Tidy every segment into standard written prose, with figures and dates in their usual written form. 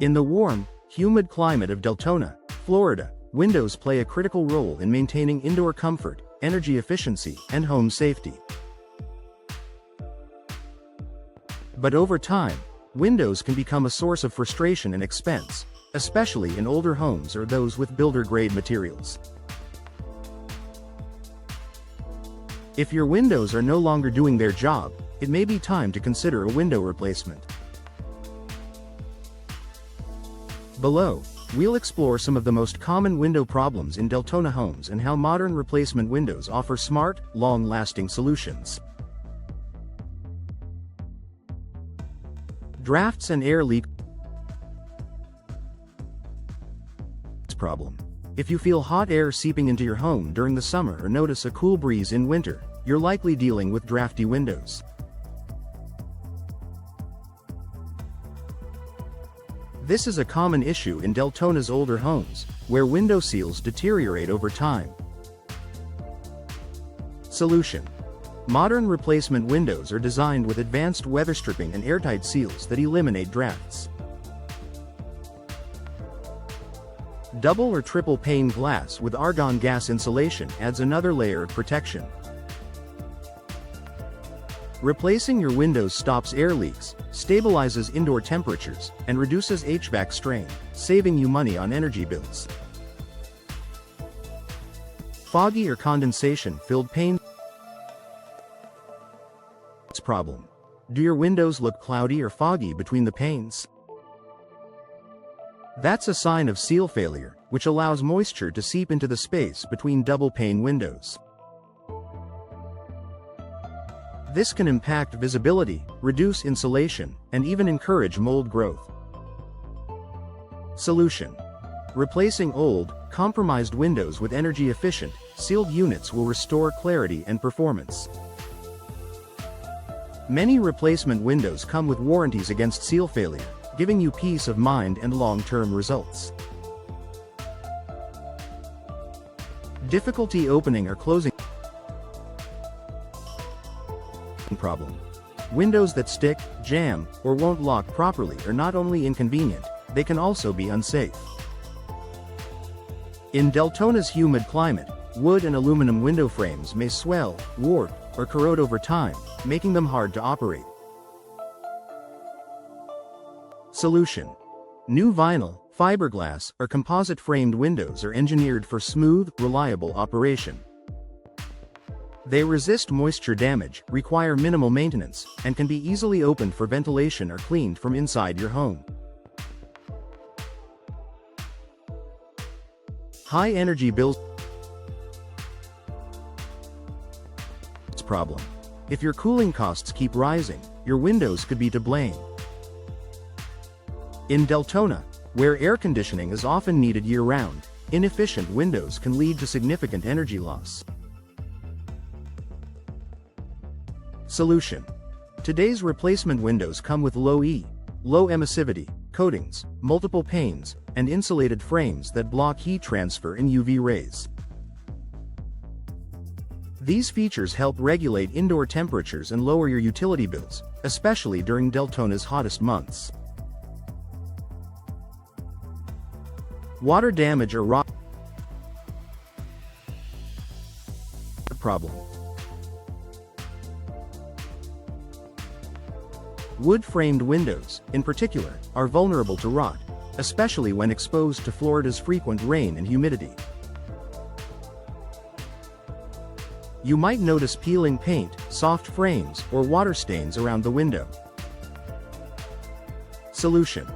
In the warm, humid climate of Deltona, Florida, windows play a critical role in maintaining indoor comfort, energy efficiency, and home safety. But over time, windows can become a source of frustration and expense, especially in older homes or those with builder-grade materials. If your windows are no longer doing their job, it may be time to consider a window replacement. Below, we'll explore some of the most common window problems in Deltona homes and how modern replacement windows offer smart, long-lasting solutions. Drafts and air leak problem. If you feel hot air seeping into your home during the summer or notice a cool breeze in winter, you're likely dealing with drafty windows. This is a common issue in Deltona's older homes, where window seals deteriorate over time. Solution: modern replacement windows are designed with advanced weather stripping and airtight seals that eliminate drafts. Double or triple pane glass with argon gas insulation adds another layer of protection. Replacing your windows stops air leaks, stabilizes indoor temperatures, and reduces HVAC strain, saving you money on energy bills. Foggy or condensation-filled pane problem. Do your windows look cloudy or foggy between the panes? That's a sign of seal failure, which allows moisture to seep into the space between double-pane windows. This can impact visibility, reduce insulation, and even encourage mold growth. Solution: replacing old, compromised windows with energy-efficient, sealed units will restore clarity and performance. Many replacement windows come with warranties against seal failure, giving you peace of mind and long-term results. Difficulty opening or closing problem. Windows that stick, jam, or won't lock properly are not only inconvenient, they can also be unsafe. In Deltona's humid climate, wood and aluminum window frames may swell, warp, or corrode over time, making them hard to operate. Solution: new vinyl, fiberglass, or composite-framed windows are engineered for smooth, reliable operation. They resist moisture damage, require minimal maintenance, and can be easily opened for ventilation or cleaned from inside your home. High energy bills problem. If your cooling costs keep rising, your windows could be to blame. In Deltona, where air conditioning is often needed year-round, inefficient windows can lead to significant energy loss. Solution: today's replacement windows come with low emissivity coatings, multiple panes, and insulated frames that block heat transfer and UV rays. These features help regulate indoor temperatures and lower your utility bills, especially during Deltona's hottest months. Water damage or rot problem. Wood-framed windows, in particular, are vulnerable to rot, especially when exposed to Florida's frequent rain and humidity. You might notice peeling paint, soft frames, or water stains around the window. Solution: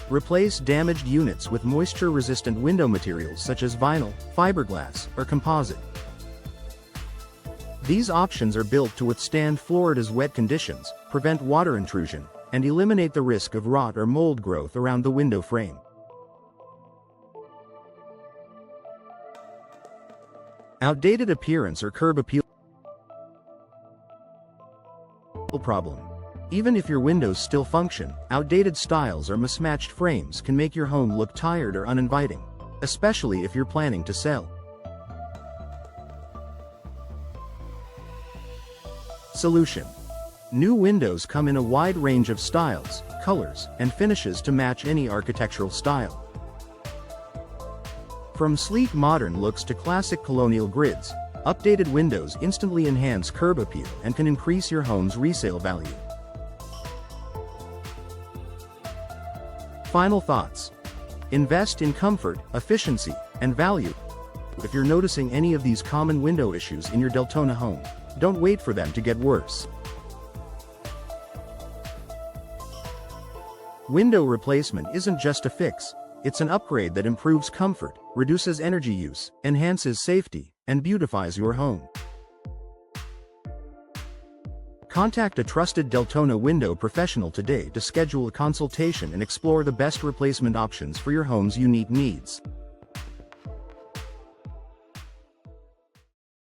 replace damaged units with moisture-resistant window materials such as vinyl, fiberglass, or composite. These options are built to withstand Florida's wet conditions, prevent water intrusion, and eliminate the risk of rot or mold growth around the window frame. Outdated appearance or curb appeal problem. Even if your windows still function, outdated styles or mismatched frames can make your home look tired or uninviting, especially if you're planning to sell. Solution: New windows come in a wide range of styles, colors, and finishes to match any architectural style. From sleek modern looks to classic colonial grids, updated windows instantly enhance curb appeal and can increase your home's resale value. Final thoughts. Invest in comfort, efficiency, and value. If you're noticing any of these common window issues in your Deltona home, don't wait for them to get worse. Window replacement isn't just a fix, it's an upgrade that improves comfort, reduces energy use, enhances safety, and beautifies your home. Contact a trusted Deltona window professional today to schedule a consultation and explore the best replacement options for your home's unique needs.